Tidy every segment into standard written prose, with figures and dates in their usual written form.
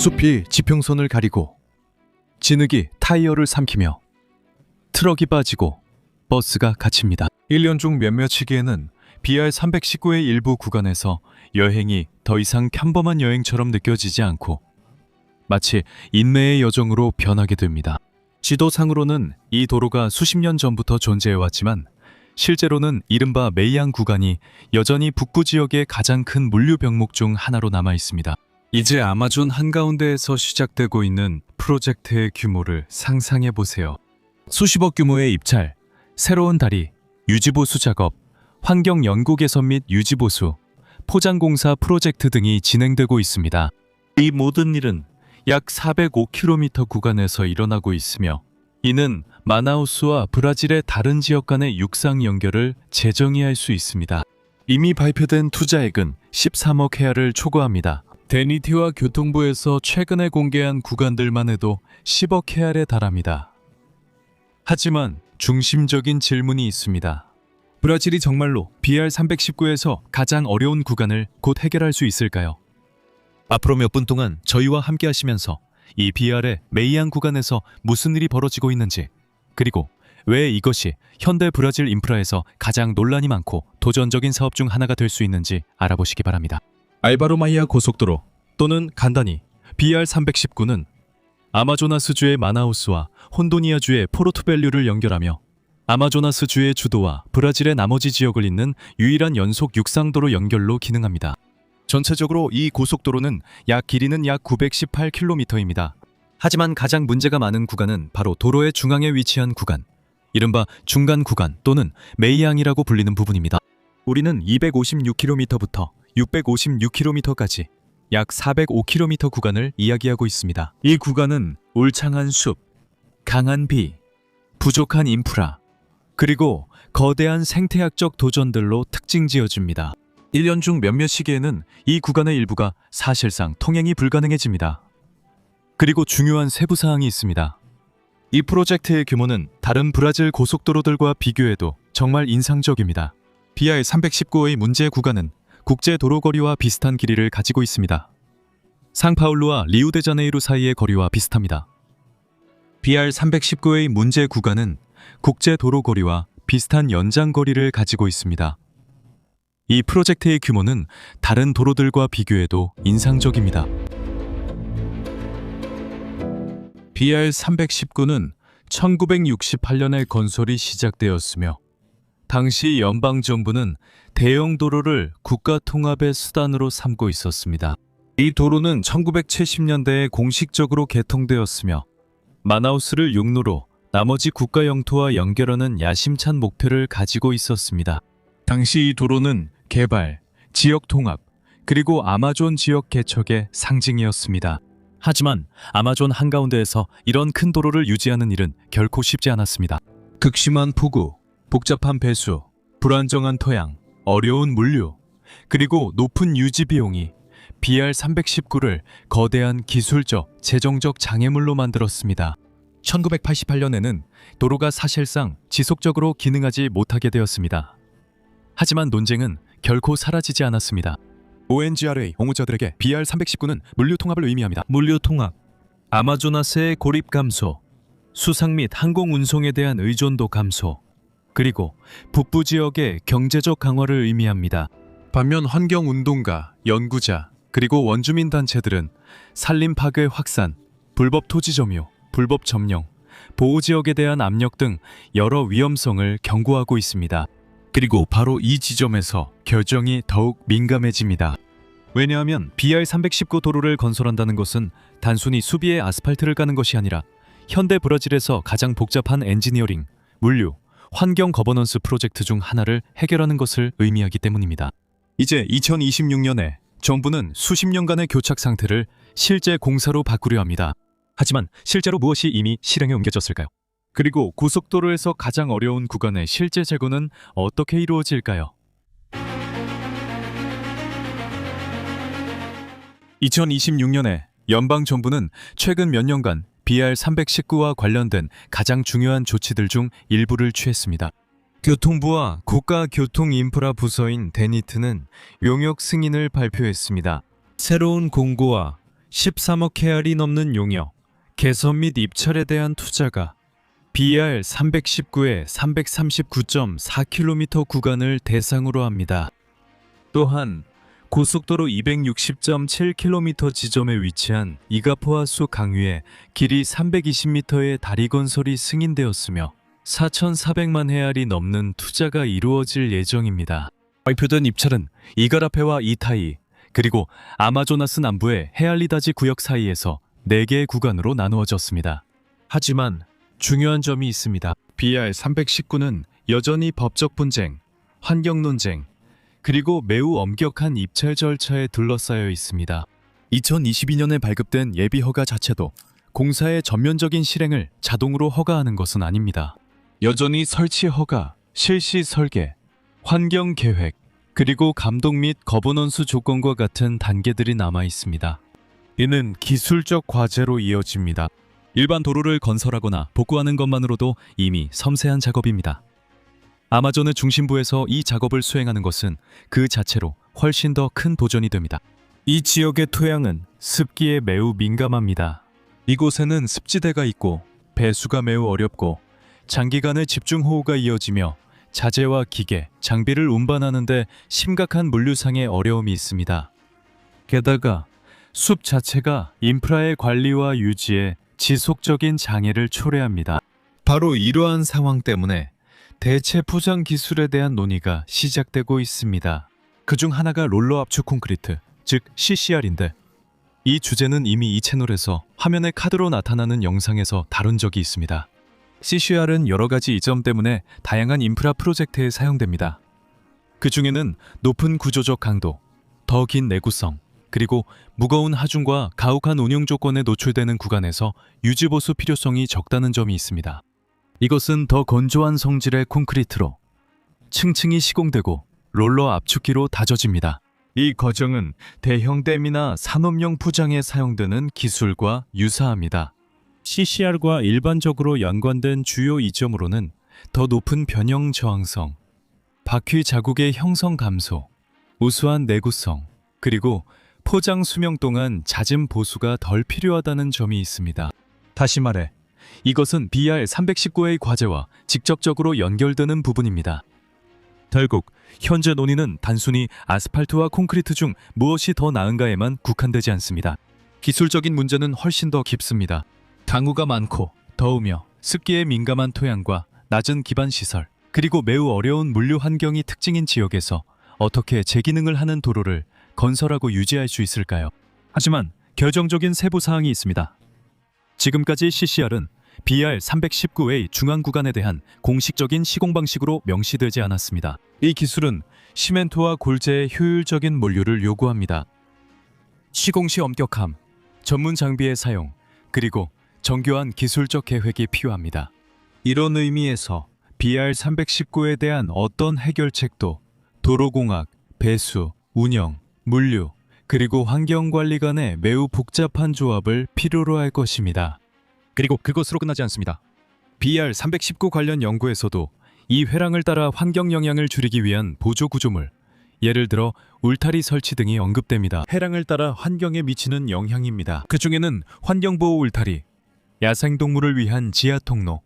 숲이 지평선을 가리고 진흙이 타이어를 삼키며 트럭이 빠지고 버스가 갇힙니다. 1년 중 몇몇 시기에는 BR319의 일부 구간에서 여행이 더 이상 평범한 여행처럼 느껴지지 않고 마치 인내의 여정으로 변하게 됩니다. 지도상으로는 이 도로가 수십 년 전부터 존재해왔지만 실제로는 이른바 메이안 구간이 여전히 북부 지역의 가장 큰 물류 병목 중 하나로 남아 있습니다. 이제 아마존 한가운데에서 시작되고 있는 프로젝트의 규모를 상상해 보세요. 수십억 규모의 입찰, 새로운 다리, 유지보수 작업, 환경 연구 개선 및 유지보수, 포장공사 프로젝트 등이 진행되고 있습니다. 이 모든 일은 약 405km 구간에서 일어나고 있으며 이는 마나우스와 브라질의 다른 지역 간의 육상 연결을 재정의할 수 있습니다. 이미 발표된 투자액은 13억 헤아를 초과합니다. 데니티와 교통부에서 최근에 공개한 구간들만 해도 10억 헤아에 달합니다. 하지만 중심적인 질문이 있습니다. 브라질이 정말로 BR319에서 가장 어려운 구간을 곧 해결할 수 있을까요? 앞으로 몇 분 동안 저희와 함께 하시면서 이 BR의 메이안 구간에서 무슨 일이 벌어지고 있는지, 그리고 왜 이것이 현대 브라질 인프라에서 가장 논란이 많고 도전적인 사업 중 하나가 될 수 있는지 알아보시기 바랍니다. 알바로마이아 고속도로 또는 간단히 BR319는 아마조나스주의 마나우스와 혼도니아주의 포르투벨류를 연결하며 아마조나스주의 주도와 브라질의 나머지 지역을 잇는 유일한 연속 육상도로 연결로 기능합니다. 전체적으로 이 고속도로는 길이는 약 918km입니다. 하지만 가장 문제가 많은 구간은 바로 도로의 중앙에 위치한 구간, 이른바 중간 구간 또는 메이앙이라고 불리는 부분입니다. 우리는 256km부터 656km까지 약 405km 구간을 이야기하고 있습니다. 이 구간은 울창한 숲, 강한 비, 부족한 인프라, 그리고 거대한 생태학적 도전들로 특징 지어집니다. 1년 중 몇몇 시기에는 이 구간의 일부가 사실상 통행이 불가능해집니다. 그리고 중요한 세부사항이 있습니다. 이 프로젝트의 규모는 다른 브라질 고속도로들과 비교해도 정말 인상적입니다. BR319의 문제 구간은 국제 도로거리와 비슷한 길이를 가지고 있습니다. 상파울루와 리우데자네이루 사이의 거리와 비슷합니다. BR319의 문제 구간은 국제 도로거리와 비슷한 연장거리를 가지고 있습니다. 이 프로젝트의 규모는 다른 도로들과 비교해도 인상적입니다. BR319는 1968년에 건설이 시작되었으며 당시 연방정부는 대형 도로를 국가 통합의 수단으로 삼고 있었습니다. 이 도로는 1970년대에 공식적으로 개통되었으며 마나우스를 육로로 나머지 국가 영토와 연결하는 야심찬 목표를 가지고 있었습니다. 당시 이 도로는 개발, 지역 통합, 그리고 아마존 지역 개척의 상징이었습니다. 하지만 아마존 한가운데에서 이런 큰 도로를 유지하는 일은 결코 쉽지 않았습니다. 극심한 폭우, 복잡한 배수, 불안정한 토양, 어려운 물류, 그리고 높은 유지 비용이 BR319를 거대한 기술적, 재정적 장애물로 만들었습니다. 1988년에는 도로가 사실상 지속적으로 기능하지 못하게 되었습니다. 하지만 논쟁은 결코 사라지지 않았습니다. ONGRA 옹호자들에게 BR319는 물류 통합을 의미합니다. 물류 통합, 아마조나스의 고립 감소, 수상 및 항공 운송에 대한 의존도 감소, 그리고 북부 지역의 경제적 강화를 의미합니다. 반면 환경운동가, 연구자, 그리고 원주민 단체들은 산림 파괴 확산, 불법 토지 점유, 불법 점령, 보호지역에 대한 압력 등 여러 위험성을 경고하고 있습니다. 그리고 바로 이 지점에서 결정이 더욱 민감해집니다. 왜냐하면 BR319 도로를 건설한다는 것은 단순히 수비에 아스팔트를 까는 것이 아니라 현대 브라질에서 가장 복잡한 엔지니어링, 물류, 환경 거버넌스 프로젝트 중 하나를 해결하는 것을 의미하기 때문입니다. 이제 2026년에 정부는 수십 년간의 교착 상태를 실제 공사로 바꾸려 합니다. 하지만 실제로 무엇이 이미 실행에 옮겨졌을까요? 그리고 고속도로에서 가장 어려운 구간의 실제 재고는 어떻게 이루어질까요? 2026년에 연방정부는 최근 몇 년간 BR319와 관련된 가장 중요한 조치들 중 일부를 취했습니다. 교통부와 국가교통인프라 부서인 데니트는 용역 승인을 발표했습니다. 새로운 공고와 13억 헤알이 넘는 용역, 개선 및 입찰에 대한 투자가 BR 319의 339.4km 구간을 대상으로 합니다. 또한 고속도로 260.7km 지점에 위치한 이가포하수 강유에 길이 320m의 다리 건설이 승인되었으며 4,400만 헤알이 넘는 투자가 이루어질 예정입니다. 발표된 입찰은 이가라페와 이타이, 그리고 아마조나스 남부의 헤알리다지 구역 사이에서 4개의 구간으로 나누어졌습니다. 하지만 중요한 점이 있습니다. BR 319는 여전히 법적 분쟁, 환경 논쟁, 그리고 매우 엄격한 입찰 절차에 둘러싸여 있습니다. 2022년에 발급된 예비 허가 자체도 공사의 전면적인 실행을 자동으로 허가하는 것은 아닙니다. 여전히 설치 허가, 실시 설계, 환경 계획, 그리고 감독 및 거버넌스 조건과 같은 단계들이 남아 있습니다. 이는 기술적 과제로 이어집니다. 일반 도로를 건설하거나 복구하는 것만으로도 이미 섬세한 작업입니다. 아마존의 중심부에서 이 작업을 수행하는 것은 그 자체로 훨씬 더 큰 도전이 됩니다. 이 지역의 토양은 습기에 매우 민감합니다. 이곳에는 습지대가 있고 배수가 매우 어렵고 장기간의 집중호우가 이어지며 자재와 기계, 장비를 운반하는 데 심각한 물류상의 어려움이 있습니다. 게다가 숲 자체가 인프라의 관리와 유지에 지속적인 장애를 초래합니다. 바로 이러한 상황 때문에 대체 포장 기술에 대한 논의가 시작되고 있습니다. 그중 하나가 롤러 압축 콘크리트, 즉 CCR인데 이 주제는 이미 이 채널에서 화면에 카드로 나타나는 영상에서 다룬 적이 있습니다. CCR은 여러 가지 이점 때문에 다양한 인프라 프로젝트에 사용됩니다. 그 중에는 높은 구조적 강도, 더 긴 내구성, 그리고 무거운 하중과 가혹한 운영 조건에 노출되는 구간에서 유지보수 필요성이 적다는 점이 있습니다. 이것은 더 건조한 성질의 콘크리트로 층층이 시공되고 롤러 압축기로 다져집니다. 이 과정은 대형 댐이나 산업용 포장에 사용되는 기술과 유사합니다. CCR과 일반적으로 연관된 주요 이점으로는 더 높은 변형 저항성, 바퀴 자국의 형성 감소, 우수한 내구성, 그리고 포장 수명 동안 잦은 보수가 덜 필요하다는 점이 있습니다. 다시 말해, 이것은 BR 319의 과제와 직접적으로 연결되는 부분입니다. 결국 현재 논의는 단순히 아스팔트와 콘크리트 중 무엇이 더 나은가에만 국한되지 않습니다. 기술적인 문제는 훨씬 더 깊습니다. 강우가 많고 더우며 습기에 민감한 토양과 낮은 기반 시설, 그리고 매우 어려운 물류 환경이 특징인 지역에서 어떻게 제기능을 하는 도로를 건설하고 유지할 수 있을까요? 하지만 결정적인 세부 사항이 있습니다. 지금까지 CCR은 BR 319의 중앙 구간에 대한 공식적인 시공 방식으로 명시되지 않았습니다. 이 기술은 시멘트와 골재의 효율적인 몰류를 요구합니다. 시공 시 엄격함, 전문 장비의 사용, 그리고 정교한 기술적 계획이 필요합니다. 이런 의미에서 BR 319에 대한 어떤 해결책도 도로공학, 배수, 운영, 물류, 그리고 환경관리 간의 매우 복잡한 조합을 필요로 할 것입니다. 그리고 그것으로 끝나지 않습니다. BR 319 관련 연구에서도 이 회랑을 따라 환경 영향을 줄이기 위한 보조 구조물, 예를 들어 울타리 설치 등이 언급됩니다. 회랑을 따라 환경에 미치는 영향입니다. 그 중에는 환경보호 울타리, 야생동물을 위한 지하 통로,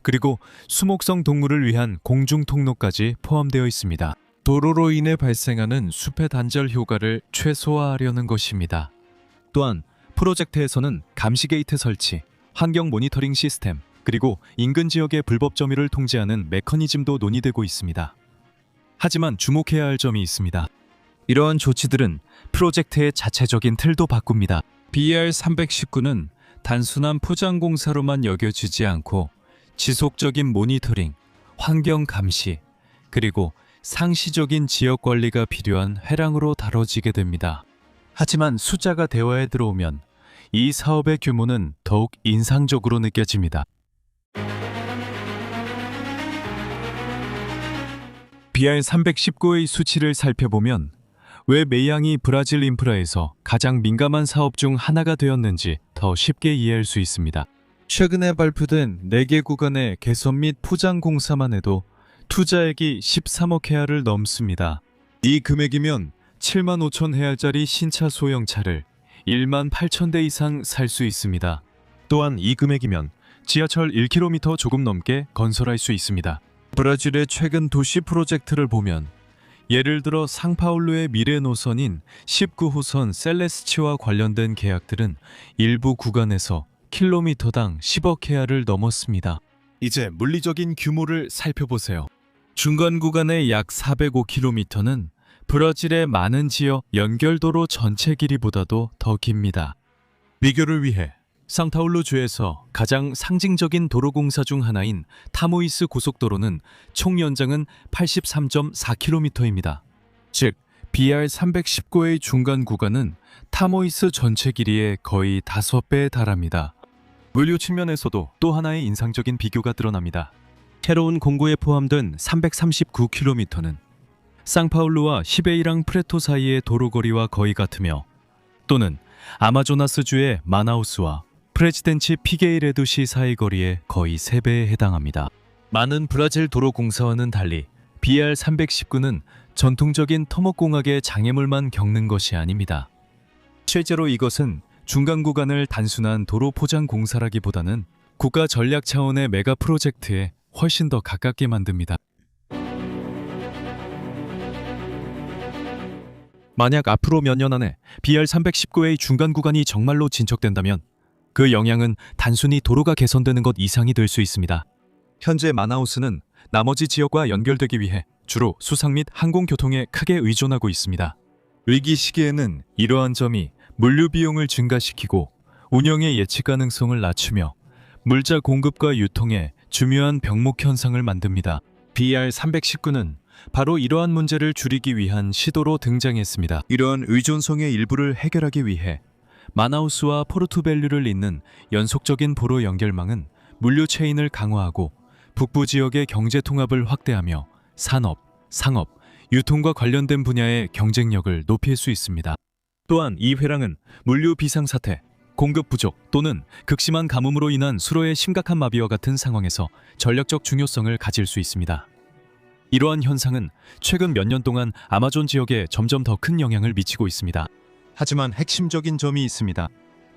그리고 수목성 동물을 위한 공중 통로까지 포함되어 있습니다. 도로로 인해 발생하는 숲의 단절 효과를 최소화하려는 것입니다. 또한 프로젝트에서는 감시 게이트 설치, 환경 모니터링 시스템, 그리고 인근 지역의 불법 점유를 통제하는 메커니즘도 논의되고 있습니다. 하지만 주목해야 할 점이 있습니다. 이러한 조치들은 프로젝트의 자체적인 틀도 바꿉니다. BR 319는 단순한 포장 공사로만 여겨지지 않고 지속적인 모니터링, 환경 감시, 그리고 상시적인 지역 관리가 필요한 회랑으로 다뤄지게 됩니다. 하지만 숫자가 대화에 들어오면 이 사업의 규모는 더욱 인상적으로 느껴집니다. BR 319의 수치를 살펴보면 왜 메이앙이 브라질 인프라에서 가장 민감한 사업 중 하나가 되었는지 더 쉽게 이해할 수 있습니다. 최근에 발표된 4개 구간의 개선 및 포장 공사만 해도 투자액이 13억 헤알을 넘습니다. 이 금액이면 7만 5천 헤알짜리 신차 소형차를 1만 8천 대 이상 살 수 있습니다. 또한 이 금액이면 지하철 1km 조금 넘게 건설할 수 있습니다. 브라질의 최근 도시 프로젝트를 보면 예를 들어 상파울루의 미래 노선인 19호선 셀레스치와 관련된 계약들은 일부 구간에서 킬로미터당 10억 헤아를 넘었습니다. 이제 물리적인 규모를 살펴보세요. 중간 구간의 약 405km는 브라질의 많은 지역 연결도로 전체 길이보다도 더 깁니다. 비교를 위해 상타울루 주에서 가장 상징적인 도로 공사 중 하나인 타모이스 고속도로는 총 연장은 83.4km입니다. 즉, BR319의 중간 구간은 타모이스 전체 길이의 거의 5배에 달합니다. 물류 측면에서도 또 하나의 인상적인 비교가 드러납니다. 새로운 공구에 포함된 339km는 상파울루와 시베이랑 프레토 사이의 도로 거리와 거의 같으며 또는 아마조나스주의 마나우스와 프레지덴치 피게이레도시 사이 거리의 거의 3배에 해당합니다. 많은 브라질 도로 공사와는 달리 BR319는 전통적인 토목공학의 장애물만 겪는 것이 아닙니다. 실제로 이것은 중간 구간을 단순한 도로 포장 공사라기보다는 국가 전략 차원의 메가 프로젝트에 훨씬 더 가깝게 만듭니다. 만약 앞으로 몇 년 안에 BR319의 중간 구간이 정말로 진척된다면 그 영향은 단순히 도로가 개선되는 것 이상이 될 수 있습니다. 현재 마나우스는 나머지 지역과 연결되기 위해 주로 수상 및 항공교통에 크게 의존하고 있습니다. 위기 시기에는 이러한 점이 물류 비용을 증가시키고 운영의 예측 가능성을 낮추며 물자 공급과 유통에 중요한 병목 현상을 만듭니다. BR319는 바로 이러한 문제를 줄이기 위한 시도로 등장했습니다. 이러한 의존성의 일부를 해결하기 위해 마나우스와 포르투벨류를 잇는 연속적인 도로 연결망은 물류 체인을 강화하고 북부 지역의 경제 통합을 확대하며 산업, 상업, 유통과 관련된 분야의 경쟁력을 높일 수 있습니다. 또한 이 회랑은 물류 비상사태, 공급 부족 또는 극심한 가뭄으로 인한 수로의 심각한 마비와 같은 상황에서 전략적 중요성을 가질 수 있습니다. 이러한 현상은 최근 몇 년 동안 아마존 지역에 점점 더 큰 영향을 미치고 있습니다. 하지만 핵심적인 점이 있습니다.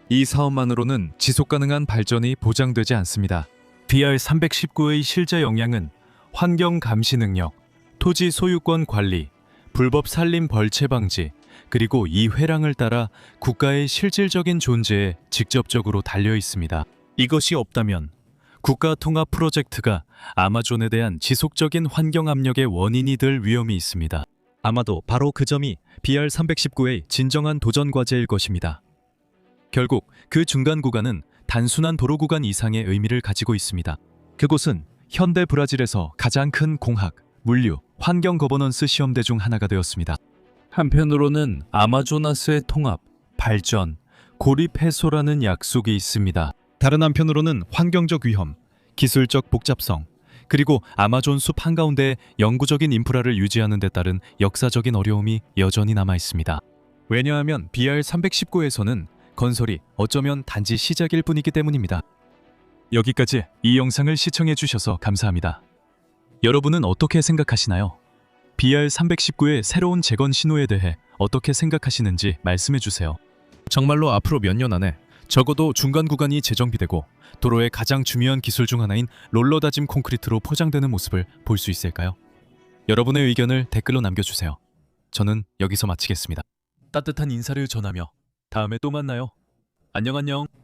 이 사업만으로는 지속가능한 발전이 보장되지 않습니다. BR319의 실제 영향은 환경 감시 능력, 토지 소유권 관리, 불법 산림 벌채 방지, 그리고 이 회랑을 따라 국가의 실질적인 존재에 직접적으로 달려 있습니다. 이것이 없다면 국가 통합 프로젝트가 아마존에 대한 지속적인 환경 압력의 원인이 될 위험이 있습니다. 아마도 바로 그 점이 BR319의 진정한 도전 과제일 것입니다. 결국 그 중간 구간은 단순한 도로 구간 이상의 의미를 가지고 있습니다. 그곳은 현대 브라질에서 가장 큰 공학, 물류, 환경 거버넌스 시험대 중 하나가 되었습니다. 한편으로는 아마조나스의 통합, 발전, 고립 해소라는 약속이 있습니다. 다른 한편으로는 환경적 위험, 기술적 복잡성, 그리고 아마존 숲 한가운데 영구적인 인프라를 유지하는 데 따른 역사적인 어려움이 여전히 남아 있습니다. 왜냐하면 BR319에서는 건설이 어쩌면 단지 시작일 뿐이기 때문입니다. 여기까지 이 영상을 시청해 주셔서 감사합니다. 여러분은 어떻게 생각하시나요? BR319의 새로운 재건 신호에 대해 어떻게 생각하시는지 말씀해 주세요. 정말로 앞으로 몇 년 안에 적어도 중간 구간이 재정비되고 도로의 가장 중요한 기술 중 하나인 롤러 다짐 콘크리트로 포장되는 모습을 볼 수 있을까요? 여러분의 의견을 댓글로 남겨주세요. 저는 여기서 마치겠습니다. 따뜻한 인사를 전하며 다음에 또 만나요. 안녕.